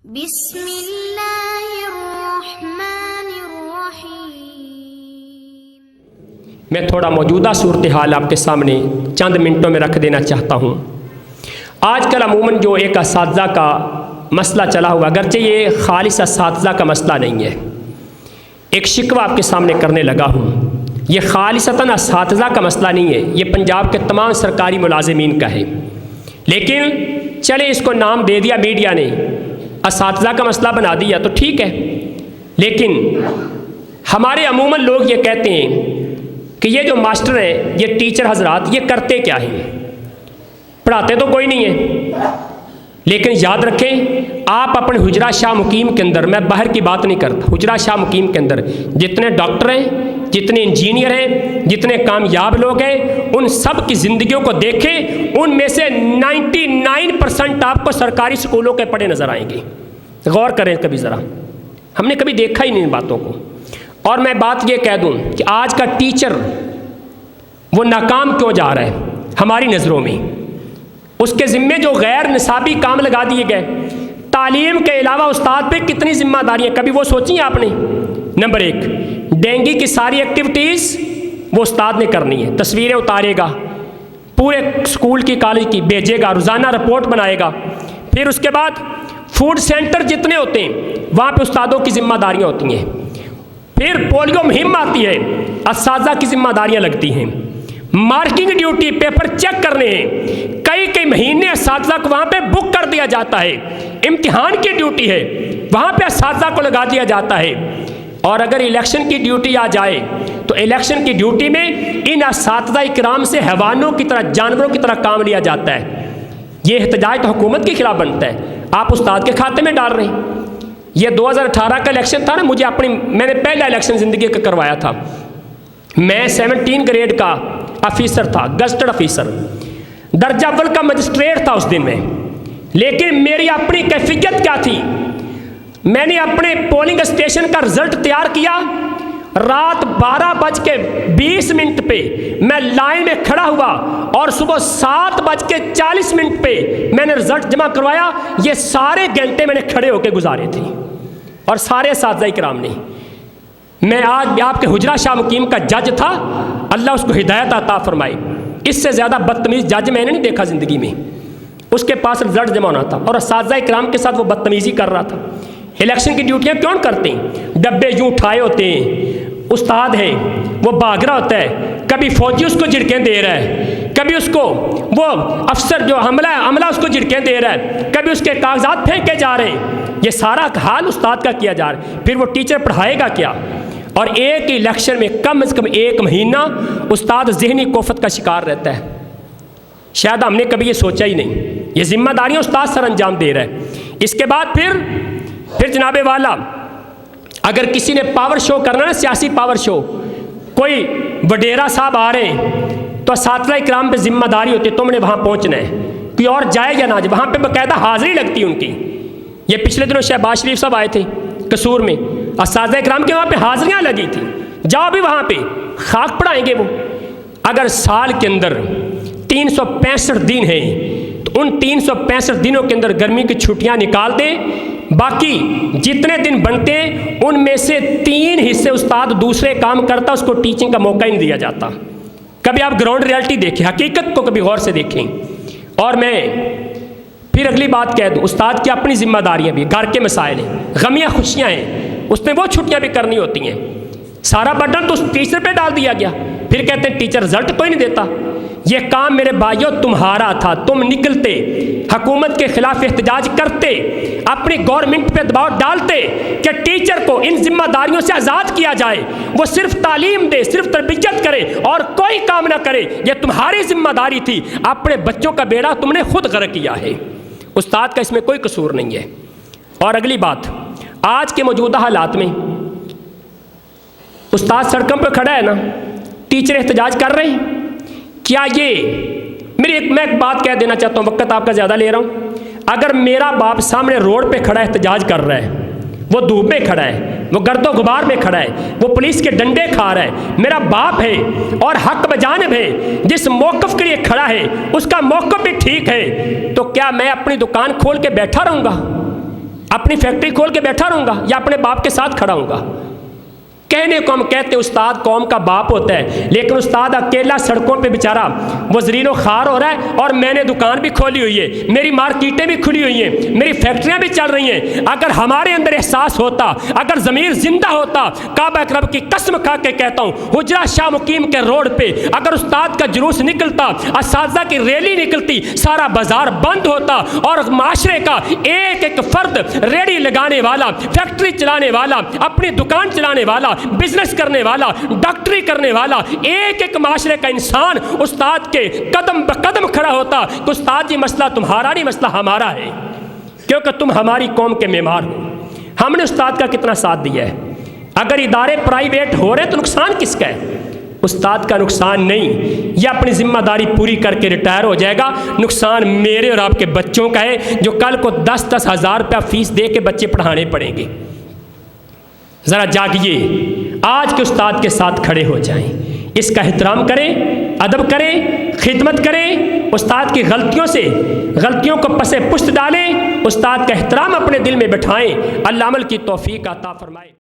بسم اللہ الرحمن الرحیم۔ میں تھوڑا موجودہ صورتحال آپ کے سامنے چند منٹوں میں رکھ دینا چاہتا ہوں۔ آج کل عموماً جو ایک اساتذہ کا مسئلہ چلا ہوا، اگرچہ یہ خالص اساتذہ کا مسئلہ نہیں ہے، ایک شکوہ آپ کے سامنے کرنے لگا ہوں۔ یہ خالصتاً اساتذہ کا مسئلہ نہیں ہے، یہ پنجاب کے تمام سرکاری ملازمین کا ہے، لیکن چلے اس کو نام دے دیا میڈیا نے، اساتذہ کا مسئلہ بنا دیا تو ٹھیک ہے۔ لیکن ہمارے عموماً لوگ یہ کہتے ہیں کہ یہ جو ماسٹر ہیں، یہ ٹیچر حضرات، یہ کرتے کیا ہیں؟ پڑھاتے تو کوئی نہیں ہے، لیکن یاد رکھیں آپ اپنے حجرہ شاہ مقیم کے اندر، میں باہر کی بات نہیں کرتا، حجرہ شاہ مقیم کے اندر جتنے ڈاکٹر ہیں، جتنے انجینئر ہیں، جتنے کامیاب لوگ ہیں، ان سب کی زندگیوں کو دیکھیں، ان میں سے 99% آپ کو سرکاری سکولوں کے پڑھے نظر آئیں گے۔ غور کریں کبھی ذرا، ہم نے کبھی دیکھا ہی نہیں ان باتوں کو۔ اور میں بات یہ کہہ دوں کہ آج کا ٹیچر وہ ناکام کیوں جا رہا ہے ہماری نظروں میں؟ اس کے ذمے جو غیر نصابی کام لگا دیے گئے، تعلیم کے علاوہ استاد پہ کتنی ذمہ داریاں کبھی وہ سوچی آپ نے؟ نمبر 1، ڈینگی کی ساری ایکٹیویٹیز وہ استاد نے کرنی ہے، تصویریں اتارے گا، پورے اسکول کی کالج کی بھیجے گا، روزانہ رپورٹ بنائے گا۔ پھر اس کے بعد فوڈ سینٹر جتنے ہوتے ہیں وہاں پہ استادوں کی ذمہ داریاں ہوتی ہیں۔ پھر پولیو مہم آتی ہے، اساتذہ کی ذمہ داریاں لگتی ہیں۔ مارکنگ ڈیوٹی، پیپر چیک کرنے ہیں، کئی مہینے اساتذہ کو وہاں پہ بک کر دیا جاتا ہے۔ امتحان کی ڈیوٹی ہے، وہاں پہ اساتذہ کو لگا دیا جاتا ہے۔ اور اگر الیکشن کی ڈیوٹی آ جائے تو الیکشن کی ڈیوٹی میں ان اساتذہ اکرام سے حیوانوں کی طرح، جانوروں کی طرح کام لیا جاتا ہے۔ یہ احتجاج تو حکومت کے خلاف بنتا ہے، آپ استاد کے کھاتے میں ڈال رہے ہیں۔ یہ 2018 کا الیکشن تھا نا، میں نے پہلا الیکشن زندگی کا کروایا تھا۔ میں 17 گریڈ کا آفیسر تھا، گزٹڈ آفیسر، درجہ اول کا مجسٹریٹ تھا اس دن میں۔ لیکن میری اپنی کیفیت کیا تھی؟ میں نے اپنے پولنگ اسٹیشن کا رزلٹ تیار کیا، رات 12:20 پہ میں لائن میں کھڑا ہوا، اور صبح 7:40 پہ میں نے رزلٹ جمع کروایا۔ یہ سارے گھنٹے میں نے کھڑے ہو کے گزارے تھے، اور سارے اساتذہ کرام نے۔ میں آج آپ کے حجرہ شاہ مقیم کا جج تھا، اللہ اس کو ہدایت عطا فرمائے۔ اس سے زیادہ بدتمیز جج میں نے نہیں دیکھا زندگی میں۔ اس کے پاس رزلٹ جمع ہونا تھا، اور اساتذہ کرام کے ساتھ وہ بدتمیزی کر رہا تھا۔ الیکشن کی ڈیوٹیاں کیوں کرتے ہیں؟ ڈبے یوں اٹھائے ہوتے ہیں، استاد ہے وہ بھاگ رہا ہوتا ہے، کبھی فوجی اس کو جھڑکیں دے رہا ہے، کبھی اس کو وہ افسر جو عملہ اس کو جھڑکیں دے رہا ہے، کبھی اس کے کاغذات پھینکے جا رہے ہیں۔ یہ سارا حال استاد کا کیا جا رہا ہے، پھر وہ ٹیچر پڑھائے گا کیا؟ اور ایک الیکشن میں کم از کم 1 مہینہ استاد ذہنی کوفت کا شکار رہتا ہے۔ شاید ہم نے کبھی یہ سوچا ہی نہیں، یہ ذمہ داریاں استاد سر انجام دے رہا ہے۔ اس کے بعد پھر جناب والا، اگر کسی نے پاور شو کرنا نا، سیاسی پاور شو، کوئی وڈیرا صاحب آ رہے ہیں تو اساتذہ اکرام پہ ذمہ داری ہوتی ہے، تم نے وہاں پہنچنا ہے، کوئی اور جائے یا نہ جائے، وہاں پہ باقاعدہ حاضری لگتی ہے ان کی۔ یہ پچھلے دنوں شہباز شریف صاحب آئے تھے قصور میں، اساتذہ اکرام کے وہاں پہ حاضریاں لگی تھی، جاؤ بھی وہاں پہ خاک پڑھائیں گے وہ۔ اگر سال کے اندر 365 دن ہیں تو ان 365 دنوں کے اندر گرمی کی چھٹیاں نکال دیں، باقی جتنے دن بنتے ہیں ان میں سے 3 حصے استاد دوسرے کام کرتا، اس کو ٹیچنگ کا موقع ہی نہیں دیا جاتا۔ کبھی آپ گراؤنڈ ریالٹی دیکھیں، حقیقت کو کبھی غور سے دیکھیں۔ اور میں پھر اگلی بات کہہ دوں، استاد کی اپنی ذمہ داریاں بھی، گھر کے مسائل ہیں، غمیاں خوشیاں ہیں، اس نے وہ چھٹیاں بھی کرنی ہوتی ہیں۔ سارا برڈن تو اس ٹیچر پہ ڈال دیا گیا، پھر کہتے ہیں ٹیچر رزلٹ کوئی نہیں دیتا۔ یہ کام میرے بھائیوں تمہارا تھا، تم نکلتے، حکومت کے خلاف احتجاج کرتے، اپنی گورنمنٹ پہ دباؤ ڈالتے کہ ٹیچر کو ان ذمہ داریوں سے آزاد کیا جائے، وہ صرف تعلیم دے، صرف تربیت کرے اور کوئی کام نہ کرے۔ یہ تمہاری ذمہ داری تھی، اپنے بچوں کا بیڑا تم نے خود غرق کیا ہے، استاد کا اس میں کوئی قصور نہیں ہے۔ اور اگلی بات، آج کے موجودہ حالات میں استاد سڑکوں پہ کھڑا ہے نا، ٹیچر احتجاج کر رہے ہیں، کیا یہ میں ایک بات کہہ دینا چاہتا ہوں، وقت آپ کا زیادہ لے رہا ہوں۔ اگر میرا باپ سامنے روڈ پہ کھڑا احتجاج کر رہا ہے، وہ دھوپ میں کھڑا ہے، وہ گرد و غبار میں کھڑا ہے، وہ پولیس کے ڈنڈے کھا رہا ہے، میرا باپ ہے اور حق بجانب ہے، جس موقف کے لیے کھڑا ہے اس کا موقف بھی ٹھیک ہے، تو کیا میں اپنی دکان کھول کے بیٹھا رہوں گا؟ اپنی فیکٹری کھول کے بیٹھا رہوں گا یا اپنے باپ کے ساتھ کھڑا ہوں گا؟ کہنے کو ہم کہتے ہیں استاد قوم کا باپ ہوتا ہے، لیکن استاد اکیلا سڑکوں پہ بیچارہ وہ ذلیل و خوار ہو رہا ہے، اور میں نے دکان بھی کھولی ہوئی ہے، میری مارکیٹیں بھی کھلی ہوئی ہیں، میری فیکٹریاں بھی چل رہی ہیں۔ اگر ہمارے اندر احساس ہوتا، اگر ضمیر زندہ ہوتا، کعبہ اکرم کی قسم کھا کے کہتا ہوں، حجرہ شاہ مقیم کے روڈ پہ اگر استاد کا جلوس نکلتا، اساتذہ کی ریلی نکلتی، سارا بازار بند ہوتا، اور معاشرے کا ایک ایک فرد، ریڑھی لگانے والا، فیکٹری چلانے والا، اپنی دکان چلانے والا، بزنس کرنے والا، ڈاکٹری کرنے والا، ایک ایک معاشرے کا انسان استاد کے قدم بقدم کھڑا ہوتا کہ استاد یہ مسئلہ تمہارا نہیں، مسئلہ ہمارا ہے، کیونکہ تم ہماری قوم کے معمار ہو۔ ہم نے استاد کا کتنا ساتھ دیا ہے؟ اگر ادارے پرائیویٹ ہو رہے تو نقصان کس کا ہے؟ استاد کا نقصان نہیں، یہ اپنی ذمہ داری پوری کر کے ریٹائر ہو جائے گا، نقصان میرے اور آپ کے بچوں کا ہے، جو کل کو 10-10 ہزار روپیہ فیس دے کے بچے پڑھانے پڑیں گے۔ ذرا جاگیے، آج کے استاد کے ساتھ کھڑے ہو جائیں، اس کا احترام کریں، ادب کریں، خدمت کریں، استاد کی غلطیوں کو پس پشت ڈالیں، استاد کا احترام اپنے دل میں بٹھائیں۔ اللہ عمل کی توفیق عطا فرمائے۔